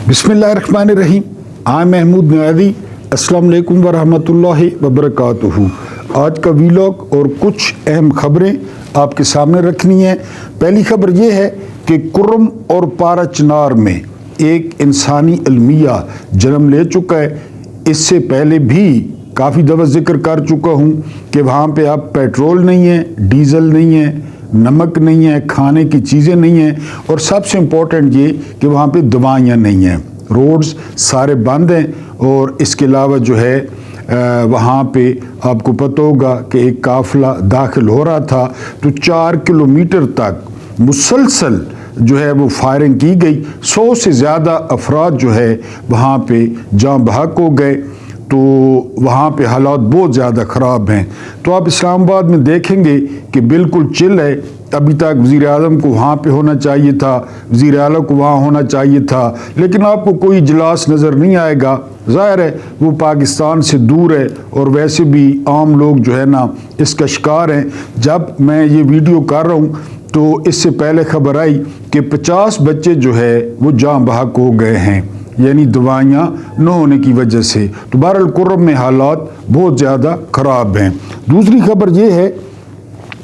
बिस्मिल्लाहिर्रहमानिर्रहीम। I'm महमूद नियाज़ी। अस्सलाम वालेकुम वरहमतुल्लाहि वबरकातुहू। आज का वीलॉग और कुछ अहम खबरें आपके सामने रखनी है। पहली खबर ये है कि कुर्रम और पारा चिनार में एक इंसानी अलमिया जन्म ले चुका है। इससे पहले भी काफ़ी दफ़ा जिक्र कर चुका हूँ कि वहाँ पे अब पेट्रोल नहीं है, डीज़ल नहीं है, नमक नहीं है, खाने की चीज़ें नहीं हैं, और सबसे इम्पोर्टेंट ये कि वहाँ पे दवाइयाँ नहीं हैं। रोड्स सारे बंद हैं, और इसके अलावा जो है वहाँ पे आपको पता होगा कि एक काफ़िला दाखिल हो रहा था तो 4 किलोमीटर तक मुसलसल जो है वो फायरिंग की गई। 100 से ज़्यादा अफराद जो है वहाँ पे जाँ बहक हो गए। तो वहाँ पे हालात बहुत ज़्यादा ख़राब हैं। तो आप इस्लामाबाद में देखेंगे कि बिल्कुल चिल है। अभी तक वज़ीर आज़म को वहाँ पे होना चाहिए था, वज़ीर आला को वहाँ होना चाहिए था, लेकिन आपको कोई इजलास नज़र नहीं आएगा। ज़ाहिर है वो पाकिस्तान से दूर है, और वैसे भी आम लोग जो है ना इसका शिकार हैं। जब मैं ये वीडियो कर रहा हूँ तो इससे पहले खबर आई कि 50 बच्चे जो है वो जाँ बहक हो गए हैं, यानी दवाइयाँ न होने की वजह से। तो बहरहाल कुर्रम में हालात बहुत ज़्यादा ख़राब हैं। दूसरी खबर ये है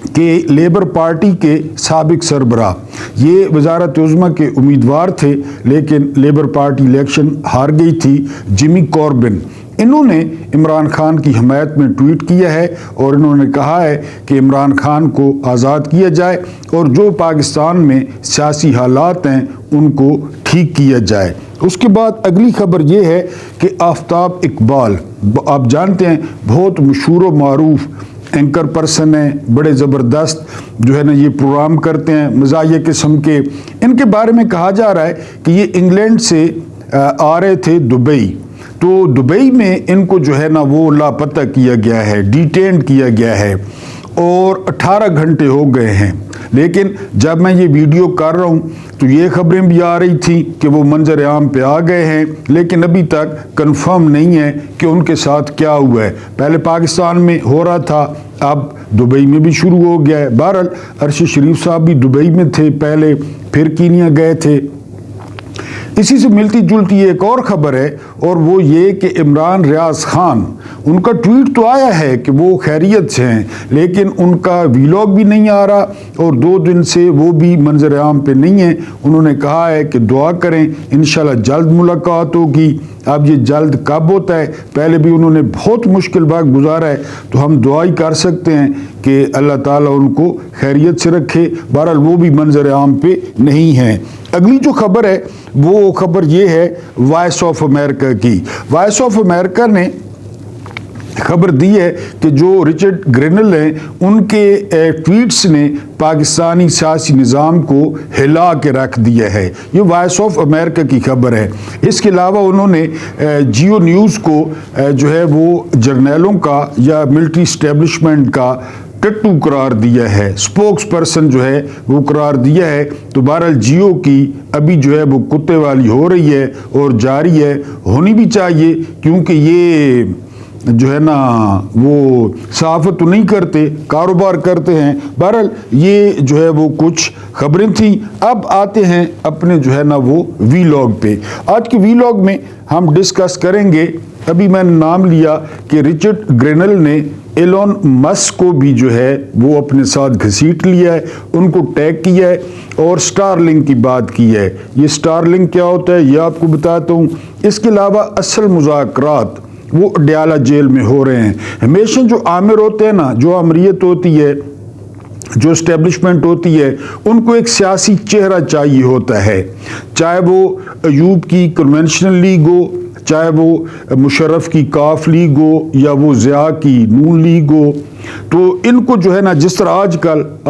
कि लेबर पार्टी के साबिक सरबराह, ये वज़ारत उज़्मा के उम्मीदवार थे, लेकिन लेबर पार्टी इलेक्शन हार गई थी, जिमी कॉर्बिन। इन्होंने इमरान खान की हमायत में ट्वीट किया है, और इन्होंने कहा है कि इमरान खान को आज़ाद किया जाए और जो पाकिस्तान में सियासी हालात हैं उनको ठीक किया जाए। उसके बाद अगली खबर ये है कि आफ्ताब इकबाल, आप जानते हैं बहुत मशहूर व मारूफ एंकर पर्सन हैं, बड़े ज़बरदस्त जो है ना ये प्रोग्राम करते हैं मज़ाहिया किस्म के। इनके बारे में कहा जा रहा है कि ये इंग्लैंड से आ रहे थे दुबई, तो दुबई में इनको जो है ना वो लापता किया गया है, डिटेन किया गया है, और 18 घंटे हो गए हैं। लेकिन जब मैं ये वीडियो कर रहा हूँ तो ये खबरें भी आ रही थी कि वो मंजर आम पे आ गए हैं, लेकिन अभी तक कंफर्म नहीं है कि उनके साथ क्या हुआ है। पहले पाकिस्तान में हो रहा था, अब दुबई में भी शुरू हो गया है। बहरहाल अरशद शरीफ साहब भी दुबई में थे पहले, फिर कीनिया गए थे। इसी से मिलती जुलती एक और ख़बर है, और वो ये कि इमरान रियाज खान, उनका ट्वीट तो आया है कि वो खैरियत से हैं, लेकिन उनका वीलॉग भी नहीं आ रहा, और 2 दिन से वो भी मंजर आम पे नहीं है। उन्होंने कहा है कि दुआ करें, इंशाल्लाह जल्द मुलाकात होगी। अब ये जल्द कब होता है, पहले भी उन्होंने बहुत मुश्किल वक्त गुजारा है, तो हम दुआ ही कर सकते हैं कि अल्लाह ताला उनको खैरियत से रखे। बहरहाल वो भी मंजर आम पे नहीं है। अगली जो खबर है वो खबर ये है वॉइस ऑफ अमेरिका की। वॉइस ऑफ अमेरिका ने खबर दी है कि जो रिचर्ड ग्रेनल हैं उनके ट्वीट्स ने पाकिस्तानी सियासी निज़ाम को हिला के रख दिया है। ये वॉइस ऑफ अमेरिका की खबर है। इसके अलावा उन्होंने जियो न्यूज़ को जो है वो जर्नैलों का या मिलिट्री इस्टेब्लिशमेंट का टट्टू करार दिया है, स्पोक्स पर्सन जो है वो करार दिया है। तो बहरहाल जियो की अभी जो है वो कुत्ते वाली हो रही है और जारी है, होनी भी चाहिए, क्योंकि ये जो है ना वो सहाफ़त तो नहीं करते, कारोबार करते हैं। बहरहाल ये जो है वो कुछ खबरें थी। अब आते हैं अपने जो है ना वो वीलॉग पे। आज के वीलॉग में हम डिस्कस करेंगे, अभी मैंने नाम लिया कि रिचर्ड ग्रेनल ने एलोन मस्क को भी जो है वो अपने साथ घसीट लिया है, उनको टैग किया है, और स्टारलिंक की बात की है। ये स्टारलिंक क्या होता है ये आपको बताता हूँ। इसके अलावा असल मुज़ाकरात वो अडयाला जेल में हो रहे हैं। हमेशा जो आमिर होते हैं ना, जो अमरीत होती है, जो इस्टेब्लिशमेंट होती है, उनको एक सियासी चेहरा चाहिए होता है, चाहे वो अयूब की कन्वेंशनल लीग हो, चाहे वो मुशर्रफ की काफ लीग हो, या वो ज़िया की नून लीग हो। तो इनको जो है ना, जिस तरह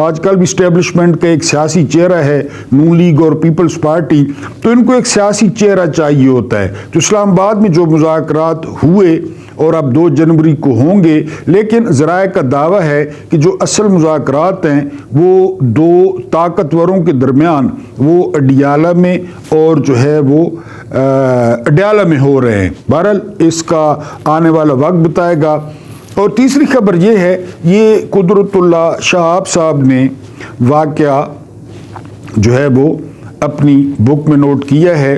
आजकल भी इस्टेब्लिशमेंट का एक सियासी चेहरा है नून लीग और पीपल्स पार्टी, तो इनको एक सियासी चेहरा चाहिए होता है। तो इस्लामाबाद में जो मुज़ाकरात हुए और अब 2 जनवरी को होंगे, लेकिन ज़राए का दावा है कि जो असल मुज़ाकरात हैं वो 2 ताकतवरों के दरमियान वो अडयाला में और जो है वो अडयाला में हो रहे हैं। बहरहाल इसका आने वाला वक्त बताएगा। और तीसरी खबर ये है, ये कुदरतुल्ला शहाब साहब ने वाक़या जो है वो अपनी बुक में नोट किया है।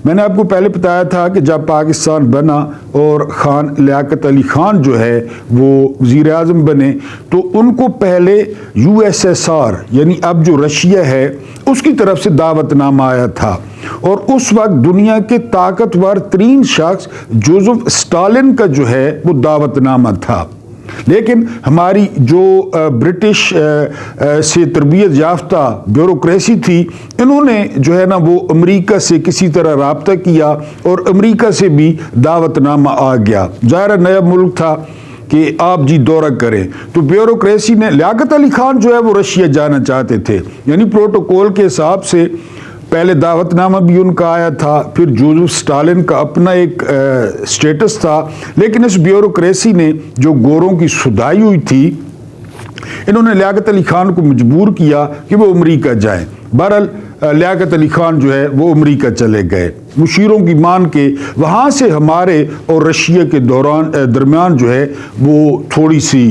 میں نے آپ کو پہلے بتایا تھا کہ جب پاکستان بنا اور خان لیاقت علی خان جو ہے وہ وزیر اعظم بنے تو ان کو پہلے USSR یعنی اب جو رشیا ہے اس کی طرف سے دعوت نامہ آیا تھا، اور اس وقت دنیا کے طاقتور ترین شخص جوزف اسٹالن کا جو ہے وہ دعوت نامہ تھا، لیکن ہماری جو برٹش سے تربیت یافتہ بیوروکریسی تھی، انہوں نے جو ہے نا وہ امریکہ سے کسی طرح رابطہ کیا اور امریکہ سے بھی دعوت نامہ آ گیا۔ ظاہر نیا ملک تھا کہ آپ جی دورہ کریں، تو بیوروکریسی نے لیاقت علی خان جو ہے وہ رشیا جانا چاہتے تھے، یعنی پروٹوکول کے حساب سے پہلے دعوت نامہ بھی ان کا آیا تھا، پھر جوزف اسٹالن کا اپنا ایک سٹیٹس تھا، لیکن اس بیوروکریسی نے جو گوروں کی سدائی ہوئی تھی، انہوں نے لیاقت علی خان کو مجبور کیا کہ وہ امریکہ جائیں۔ بہرحال لیاقت علی خان جو ہے وہ امریکہ چلے گئے، مشیروں کی مان کے وہاں سے ہمارے اور رشیا کے درمیان جو ہے وہ تھوڑی سی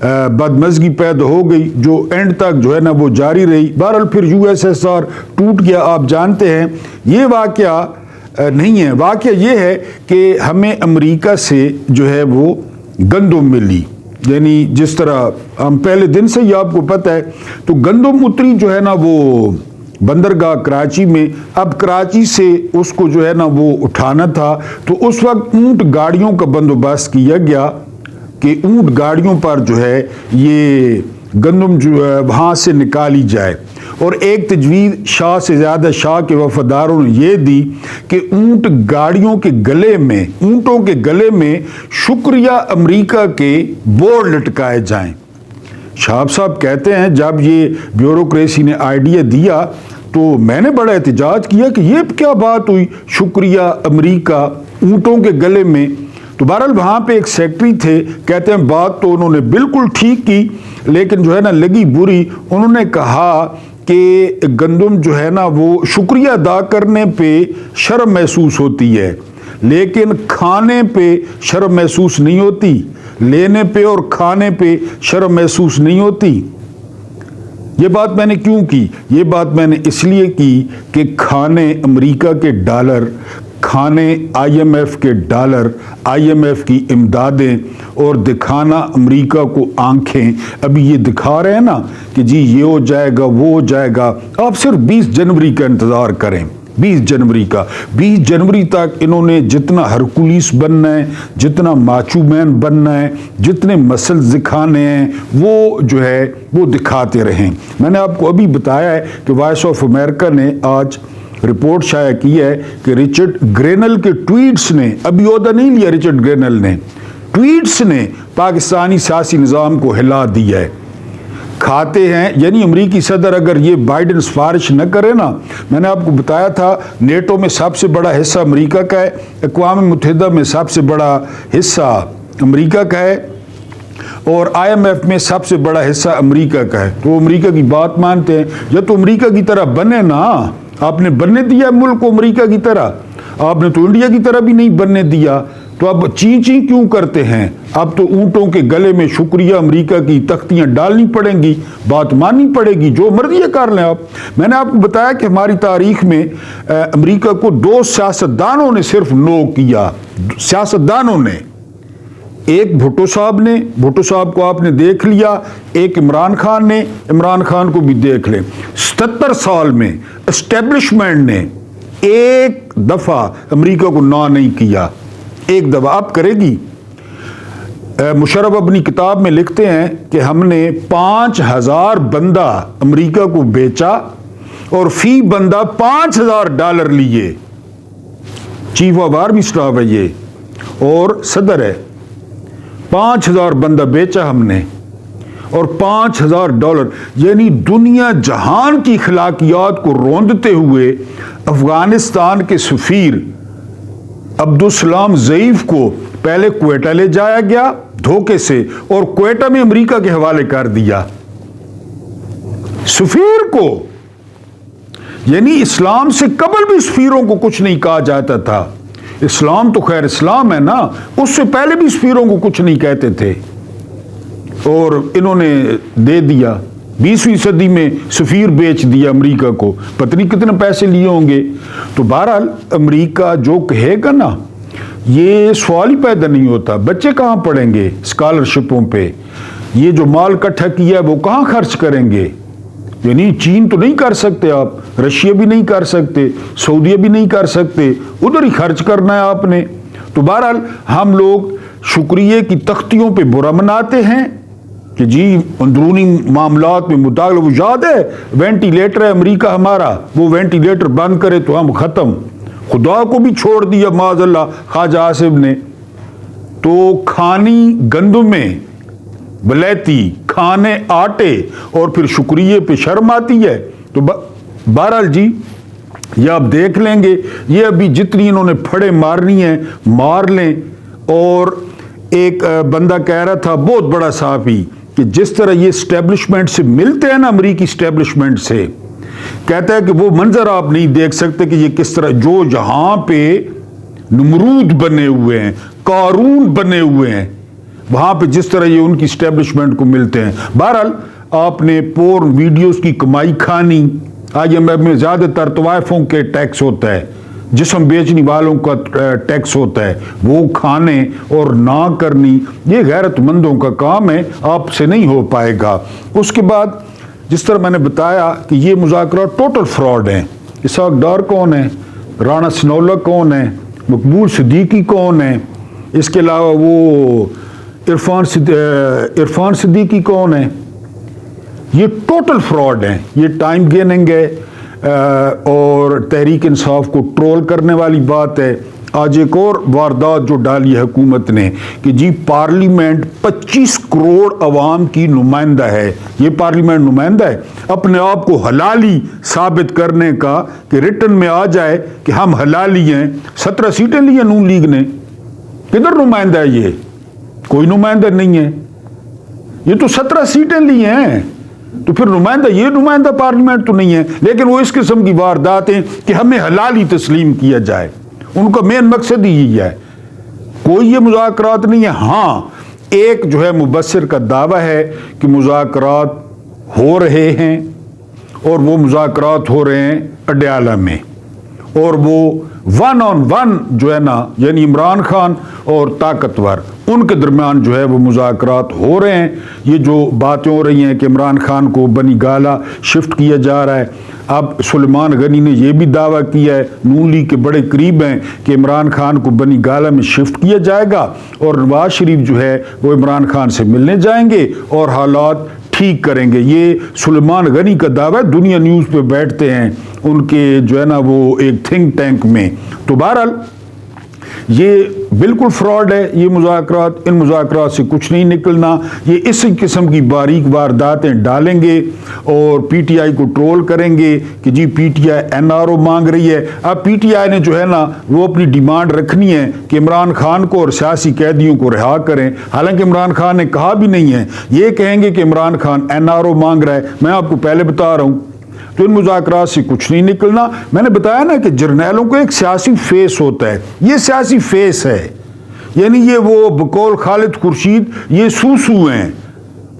بدمزگی پیدا ہو گئی، جو اینڈ تک جو ہے نا وہ جاری رہی۔ بہرحال پھر USSR ٹوٹ گیا، آپ جانتے ہیں۔ یہ واقعہ نہیں ہے، واقعہ یہ ہے کہ ہمیں امریکہ سے جو ہے وہ گندم ملی، یعنی جس طرح ہم پہلے دن سے ہی آپ کو پتہ ہے، تو گندم اتری جو ہے نا وہ بندرگاہ کراچی میں، اب کراچی سے اس کو جو ہے نا وہ اٹھانا تھا، تو اس وقت اونٹ گاڑیوں کا بندوبست کیا گیا کہ اونٹ گاڑیوں پر جو ہے یہ گندم جو ہے وہاں سے نکالی جائے، اور ایک تجویز شاہ سے زیادہ شاہ کے وفاداروں نے یہ دی کہ اونٹ گاڑیوں کے گلے میں، اونٹوں کے گلے میں شکریہ امریکہ کے بورڈ لٹکائے جائیں۔ شہاب صاحب کہتے ہیں جب یہ بیوروکریسی نے آئیڈیا دیا تو میں نے بڑا احتجاج کیا کہ یہ کیا بات ہوئی، شکریہ امریکہ اونٹوں کے گلے میں۔ تو بہرحال وہاں پہ ایک سیکٹری تھے، کہتے ہیں بات تو انہوں نے بالکل ٹھیک کی، لیکن جو ہے نا لگی بری۔ انہوں نے کہا کہ گندم جو ہے نا وہ شکریہ ادا کرنے پہ شرم محسوس ہوتی ہے، لیکن کھانے پہ شرم محسوس نہیں ہوتی، لینے پہ اور کھانے پہ شرم محسوس نہیں ہوتی۔ یہ بات میں نے کیوں کی؟ یہ بات میں نے اس لیے کی کہ کھانے امریکہ کے ڈالر، کھانے IMF کے ڈالر، IMF کی امدادیں، اور دکھانا امریکہ کو آنکھیں، ابھی یہ دکھا رہے ہیں نا کہ جی یہ ہو جائے گا وہ ہو جائے گا، آپ صرف 20 جنوری کا انتظار کریں، 20 جنوری کا۔ 20 جنوری تک انہوں نے جتنا ہرکولیس بننا ہے، جتنا ماچو مین بننا ہے، جتنے مسلز دکھانے ہیں، وہ جو ہے وہ دکھاتے رہیں۔ میں نے آپ کو ابھی بتایا ہے کہ وائس آف امریکہ نے آج رپورٹ شائع کی ہے کہ رچرڈ گرینل کے ٹویٹس نے، ابھی عہدہ نہیں لیا رچرڈ گرینل نے، ٹویٹس نے پاکستانی سیاسی نظام کو ہلا دیا ہے۔ کھاتے ہیں، یعنی امریکی صدر اگر یہ بائیڈن سفارش نہ کرے نا، میں نے آپ کو بتایا تھا نیٹو میں سب سے بڑا حصہ امریکہ کا ہے، اقوام متحدہ میں سب سے بڑا حصہ امریکہ کا ہے، اور IMF میں سب سے بڑا حصہ امریکہ کا ہے، تو امریکہ کی بات مانتے ہیں۔ یا تو امریکہ کی طرح بنے نا، آپ نے بننے دیا ملک کو امریکہ کی طرح، آپ نے تو انڈیا کی طرح بھی نہیں بننے دیا، تو اب چین چین کیوں کرتے ہیں؟ اب تو اونٹوں کے گلے میں شکریہ امریکہ کی تختیاں ڈالنی پڑیں گی، بات ماننی پڑے گی، جو مرضی کر لیں آپ۔ میں نے آپ کو بتایا کہ ہماری تاریخ میں امریکہ کو 2 سیاستدانوں نے صرف نو کیا، سیاستدانوں نے، ایک بھٹو صاحب نے، بھٹو صاحب کو آپ نے دیکھ لیا، ایک عمران خان نے، عمران خان کو بھی دیکھ لیں۔ 77 سال میں اسٹیبلشمنٹ نے ایک دفعہ امریکہ کو نہ نہیں کیا، ایک دفعہ۔ اب کرے گی؟ مشرف اپنی کتاب میں لکھتے ہیں کہ ہم نے 5000 بندہ امریکہ کو بیچا اور فی بندہ $5000 لیے۔ چیف آف آرمی اسٹاف ہے یہ اور صدر ہے۔ 5000 بندہ بیچا ہم نے اور $5000، یعنی دنیا جہان کی اخلاقیات کو روندتے ہوئے افغانستان کے سفیر عبدالسلام ضعیف کو پہلے کوئٹہ لے جایا گیا دھوکے سے، اور کوئٹہ میں امریکہ کے حوالے کر دیا سفیر کو۔ یعنی اسلام سے قبل بھی سفیروں کو کچھ نہیں کہا جاتا تھا، اسلام تو خیر اسلام ہے نا، اس سے پہلے بھی سفیروں کو کچھ نہیں کہتے تھے، اور انہوں نے دے دیا۔ 20वीं सदी में सफ़ीर बेच दिया अमेरिका को, पता नहीं कितने पैसे लिए होंगे। तो बहरहाल अमेरिका जो कहेगा ना, ये सवाल ही पैदा नहीं होता। बच्चे कहाँ पढ़ेंगे स्कॉलरशिपों पे? ये जो माल इकट्ठा किया है वो कहाँ खर्च करेंगे? यानी चीन तो नहीं कर सकते आप, रशिया भी नहीं कर सकते, सऊदीया भी नहीं कर सकते, उधर ही खर्च करना है आपने। तो बहरहाल हम लोग शुक्रिया की तख्तियों पे बुरा मनाते हैं कि जी अंदरूनी मामलात में मुताबिक, वो याद है वेंटिलेटर है अमेरिका हमारा, वो वेंटिलेटर बंद करे तो हम ख़त्म। खुदा को भी छोड़ दिया माज़अल्लाह ख्वाजा आसिफ ने। तो खानी गंदुमें वलैती, खाने आटे, और फिर शुक्रिया पे शर्म आती है। तो बहरहाल जी ये आप देख लेंगे, ये अभी जितनी इन्होंने फड़े मारनी है मार लें। और एक बंदा कह रहा था, बहुत बड़ा साहबी, कि जिस तरह ये स्टैब्लिशमेंट से मिलते हैं ना, अमेरिकी स्टैब्लिशमेंट से, कहता है कि वो मंजर आप नहीं देख सकते कि ये किस तरह, जो यहां पे नमरूद बने हुए हैं, कारून बने हुए हैं, वहां पे जिस तरह ये उनकी स्टैब्लिशमेंट को मिलते हैं। बहरहाल आपने पोर्न वीडियोस की कमाई खानी। IMF में ज्यादातर तवाइफों के टैक्स होता है, जिस्म बेचने वालों का टैक्स होता है, वो खाने और ना करनी ये गैरतमंदों का काम है, आपसे नहीं हो पाएगा। उसके बाद जिस तरह मैंने बताया कि ये मुज़ाकरात टोटल फ्रॉड हैं। इसहाक डार कौन है, राना सनौला कौन है, मकबूल सिद्दीकी कौन है, इसके अलावा वो इरफान सिद्दीकी कौन है, ये टोटल फ्रॉड हैं। ये टाइम गेनिंग है और तहरीक इंसाफ को ट्रोल करने वाली बात है। आज एक और वारदात जो डाली है हुकूमत ने कि जी पार्लियामेंट 25 करोड़ अवाम की नुमाइंदा है। ये पार्लियामेंट नुमाइंदा है, अपने आप को हलाली साबित करने का कि रिटर्न में आ जाए कि हम हलाली हैं। 17 सीटें ली हैं नून लीग ने, किधर नुमाइंदा है ये? कोई नुमाइंदा नहीं है। ये तो 17 सीटें ली हैं, तो फिर नुमाइंदा, ये नुमाइंदा पार्लियामेंट तो नहीं है। लेकिन वो इस किस्म की वारदातें कि हमें हलाली तस्लीम किया जाए, उनका मेन मकसद ही यही है। कोई ये मुज़ाकरात नहीं है। हाँ, एक जो है मुबस्सिर का दावा है कि मुज़ाकरात हो रहे हैं, और वो मुज़ाकरात हो रहे हैं अडयाला में, और वो 1-on-1 जो है ना, यानी इमरान खान और ताकतवर, उनके दरमियान जो है वो मुज़ाकरात हो रहे हैं। ये जो बातें हो रही हैं कि इमरान खान को बनी गाला शिफ्ट किया जा रहा है। अब सुलेमान गनी ने यह भी दावा किया है, नून लीग के बड़े करीब हैं, कि इमरान खान को बनी गाला में शिफ्ट किया जाएगा, और नवाज शरीफ जो है वो इमरान खान से मिलने जाएंगे और हालात ठीक करेंगे। ये सुलेमान गनी का दावा है, दुनिया न्यूज़ पे बैठते हैं उनके जो है ना वो एक थिंक टैंक में। तो बहरहाल ये बिल्कुल फ्रॉड है ये मुज़ाकरात। इन मुज़ाकरात से कुछ नहीं निकलना। ये इसी किस्म की बारीक वारदातें डालेंगे और PTI को ट्रोल करेंगे कि जी PTI NRO मांग रही है। अब PTI ने जो है ना वो अपनी डिमांड रखनी है कि इमरान खान को और सियासी कैदियों को रिहा करें। हालांकि इमरान खान ने कहा भी नहीं है, ये कहेंगे कि इमरान खान NRO मांग रहा है। मैं आपको पहले बता रहा हूँ, तो इन मुज़ाकरात से कुछ नहीं निकलना। मैंने बताया ना कि जर्नैलों को एक सियासी फेस होता है, ये सियासी फेस है। यानी ये वो बकौल खालिद खुर्शीद ये सूसू हैं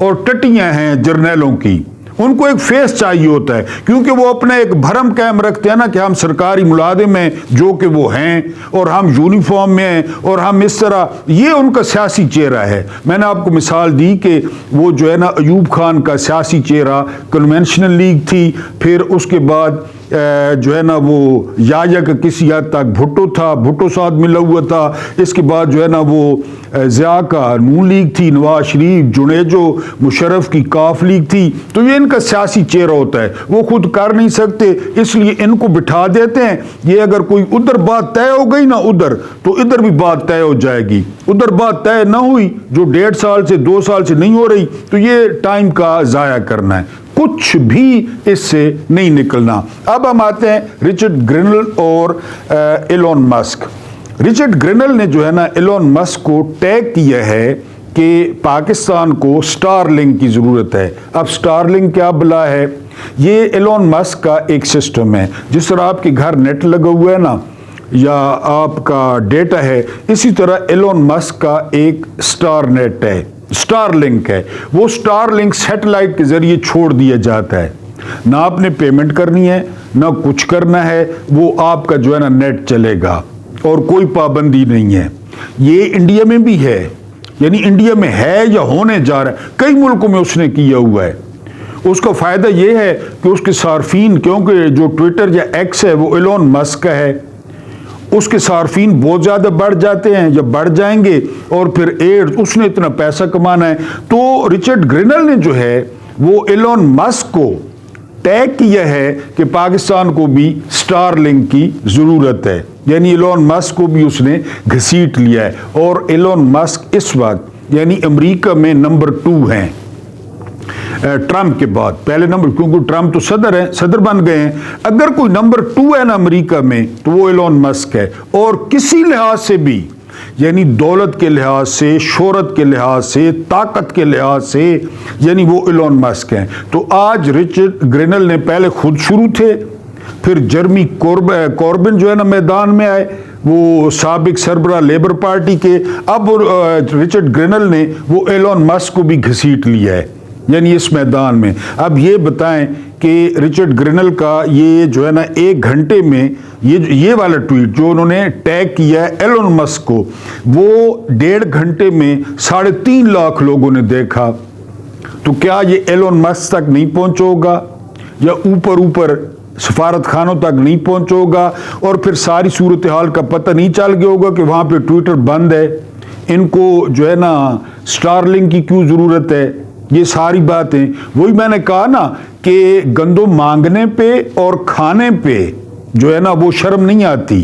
और टटियां हैं जर्नैलों की, उनको एक फेस चाहिए होता है, क्योंकि वो अपने एक भरम कायम रखते हैं ना कि हम सरकारी मुलाजिम हैं, जो कि वो हैं, और हम यूनिफॉर्म में हैं, और हम इस तरह, ये उनका सियासी चेहरा है। मैंने आपको मिसाल दी कि वो जो है ना अयूब खान का सियासी चेहरा कन्वेंशनल लीग थी, फिर उसके बाद जो है ना वो याया का किसी हद तक भुट्टो था, भुट्टो साथ मिला हुआ था। इसके बाद जो है ना वो ज़िया का नून लीग थी, नवाज शरीफ, जुनेजो, मुशर्रफ की काफ लीग थी। तो ये इनका सियासी चेहरा होता है, वो खुद कर नहीं सकते, इसलिए इनको बिठा देते हैं। ये अगर कोई उधर बात तय हो गई ना उधर, तो इधर भी बात तय हो जाएगी। उधर बात तय ना हुई, जो 1.5 साल से 2 साल से नहीं हो रही, तो ये टाइम का ज़ाया करना है, कुछ भी इससे नहीं निकलना। अब हम आते हैं रिचर्ड ग्रिनल और एलोन मस्क। रिचर्ड ग्रिनल ने जो है ना एलोन मस्क को टैग किया है कि पाकिस्तान को स्टारलिंक की ज़रूरत है। अब स्टारलिंक क्या बला है? ये एलोन मस्क का एक सिस्टम है। जिस तरह आपके घर नेट लगा हुआ है ना, या आपका डेटा है, इसी तरह एलोन मस्क का एक स्टार नेट है। स्टार लिंक है, वो स्टार लिंक सैटेलाइट के जरिए छोड़ दिया जाता है। ना आपने पेमेंट करनी है, ना कुछ करना है, वो आपका जो है ना नेट चलेगा और कोई पाबंदी नहीं है। ये इंडिया में भी है, यानी इंडिया में है या होने जा रहा है, कई मुल्कों में उसने किया हुआ है। उसका फ़ायदा ये है कि उसके सार्फिन, क्योंकि जो ट्विटर या एक्स है वो एलोन मस्क का है, उसके सार्फिन बहुत ज़्यादा बढ़ जाते हैं, जब बढ़ जाएंगे और फिर एड्स, उसने इतना पैसा कमाना है। तो रिचर्ड ग्रिनल ने जो है वो एलोन मस्क को टैग किया है कि पाकिस्तान को भी स्टार लिंक की ज़रूरत है, यानी एलोन मस्क को भी उसने घसीट लिया है। और एलोन मस्क इस वक्त यानी अमेरिका में नंबर 2 हैं ट्रम्प के बाद। पहले नंबर, क्योंकि ट्रम्प तो सदर बन गए हैं। अगर कोई नंबर 2 है ना अमेरिका में तो वो एलोन मस्क है। और किसी लिहाज से भी, यानी दौलत के लिहाज से, शोहरत के लिहाज से, ताकत के लिहाज से, यानी वो एलोन मस्क हैं। तो आज रिचर्ड ग्रिनल ने पहले खुद शुरू थे, फिर जर्मी कॉर्बिन जो है ना मैदान में आए, वो साबिक सरबरा लेबर पार्टी के। अब रिचर्ड ग्रिनल ने वो एलोन मस्क को भी घसीट लिया है, यानी इस मैदान में। अब ये बताएं कि रिचर्ड ग्रिनल का ये जो है ना 1 घंटे में ये वाला ट्वीट जो उन्होंने टैग किया है एलोन मस्क को, वो 1.5 घंटे में 3.5 लाख लोगों ने देखा। तो क्या ये एलोन मस्क तक नहीं पहुंचोगा, या ऊपर सफारत खानों तक नहीं पहुंचोगा, और फिर सारी सूरत हाल का पता नहीं चल गया होगा कि वहां पे ट्विटर बंद है, इनको जो है ना स्टारलिंक की क्यों जरूरत है। ये सारी बातें, वही मैंने कहा ना कि गंदम मांगने पे और खाने पे जो है ना वो शर्म नहीं आती,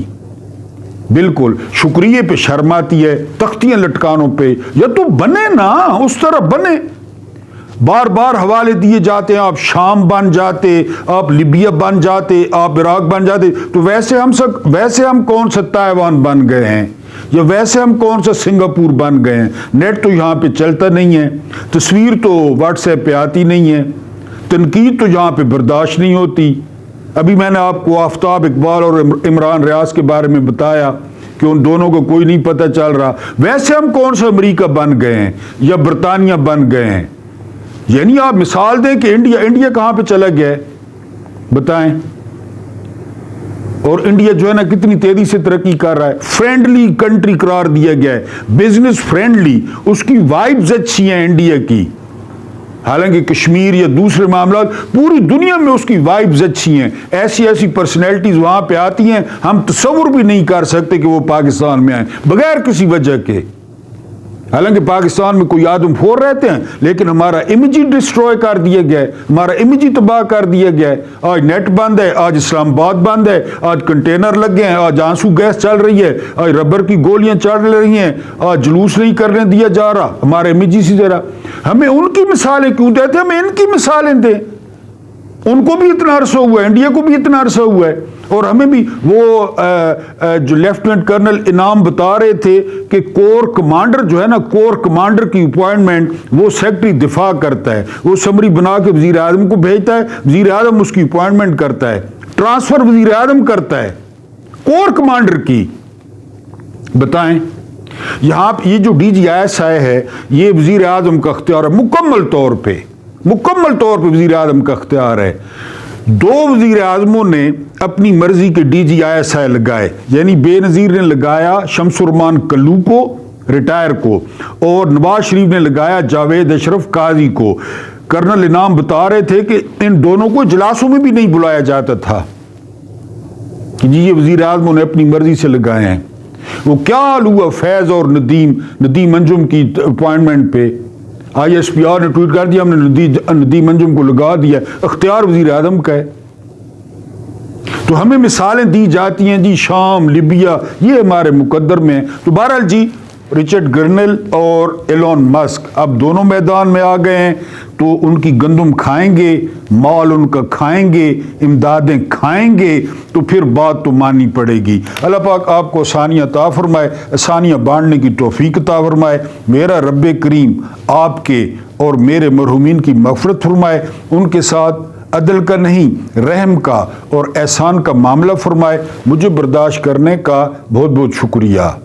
बिल्कुल शुक्रिये पे शर्म आती है, तख्तियां लटकानों पे। या तो बने ना, उस तरह बने। बार बार हवाले दिए जाते हैं, आप शाम बन जाते, आप लिबिया बन जाते, आप इराक बन जाते। तो वैसे हम कौन सा ताइवान बन गए हैं, या वैसे हम कौन सा सिंगापुर बन गए हैं। नेट तो यहाँ पे चलता नहीं है, तस्वीर तो व्हाट्सएप पे आती नहीं है, तनकीद तो यहाँ पे बर्दाश्त नहीं होती। अभी मैंने आपको आफ्ताब इकबाल और इमरान रियाज के बारे में बताया कि उन दोनों को कोई नहीं पता चल रहा। वैसे हम कौन सा अमेरिका बन गए हैं या बरतानिया बन गए हैं। यानी आप मिसाल दें कि इंडिया कहाँ पे चला गया है, बताएं। और इंडिया जो है ना कितनी तेजी से तरक्की कर रहा है, फ्रेंडली कंट्री करार दिया गया है, बिजनेस फ्रेंडली, उसकी वाइब्स अच्छी हैं इंडिया की। हालांकि कश्मीर या दूसरे मामला, पूरी दुनिया में उसकी वाइब्स अच्छी हैं। ऐसी पर्सनैलिटीज वहां पे आती हैं, हम तसव्वुर भी नहीं कर सकते कि वो पाकिस्तान में आए बगैर किसी वजह के। हालांकि पाकिस्तान में कोई आदमखोर रहते हैं, लेकिन हमारा इमेज ही डिस्ट्रॉय कर दिया गया है, हमारा इमेज ही तबाह कर दिया गया है। आज नेट बंद है, आज इस्लामाबाद बंद है, आज कंटेनर लगे हैं, आज आंसू गैस चल रही है, आज रबर की गोलियां चल रही हैं, आज जुलूस नहीं करने दिया जा रहा, हमारा इमेज ही सी जरा। हमें उनकी मिसालें क्यों देते, हमें इनकी मिसालें दें। उनको भी इतना अरसा हुआ है, इंडिया को भी इतना अरसा हुआ है, और हमें भी। वो जो लेफ्टिनेंट कर्नल इनाम बता रहे थे कि कोर कमांडर जो है ना, कोर कमांडर की अपॉइंटमेंट वो सेक्रेटरी दिफा करता है, वो समरी बना के वजीर आजम को भेजता है, वजीर आजम उसकी अपॉइंटमेंट करता है, ट्रांसफर वजीर आजम करता है कोर कमांडर की। बताएं, यहाँ ये जो DGISI है, ये वजीर आजम का अख्तियार है, मुकम्मल तौर पे वजीर आजम का अख्तियार है। 2 वजीर आजमों ने अपनी मर्जी के DGISI लगाए, यानी बेनजीर ने लगाया शमसुरमान कल्लू को, रिटायर को, और नवाज शरीफ ने लगाया जावेद अशरफ काजी को। कर्नल इनाम बता रहे थे कि इन दोनों को इजलासों में भी नहीं बुलाया जाता था कि जी ये वजीर आजमों ने अपनी मर्जी से लगाए हैं। वो क्या हाल हुआ फैज और नदीम अंजुम की अपॉइंटमेंट पे। ISPR ने ट्वीट कर दिया, हमने नदीम अंजुम को लगा दिया, अख्तियार वजीर आजम का है। तो हमें मिसालें दी जाती हैं जी, शाम, लिबिया, ये हमारे मुकद्दर में है। तो बहरहाल जी, रिचर्ड ग्रिनल और एलोन मस्क अब दोनों मैदान में आ गए हैं, तो उनकी गंदम खाएंगे, माल उनका खाएंगे, इमदादें खाएंगे, तो फिर बात तो माननी पड़ेगी। अल्लाह पाक आपको आसानियाँ अता फरमाए, आसानियाँ बांटने की तौफीक अता फरमाए। मेरा रब्बे करीम आपके और मेरे मरहूमीन की मग़फ़िरत फरमाए, उनके साथ अदल का नहीं रहम का और एहसान का मामला फरमाए। मुझे बर्दाश्त करने का बहुत बहुत शुक्रिया।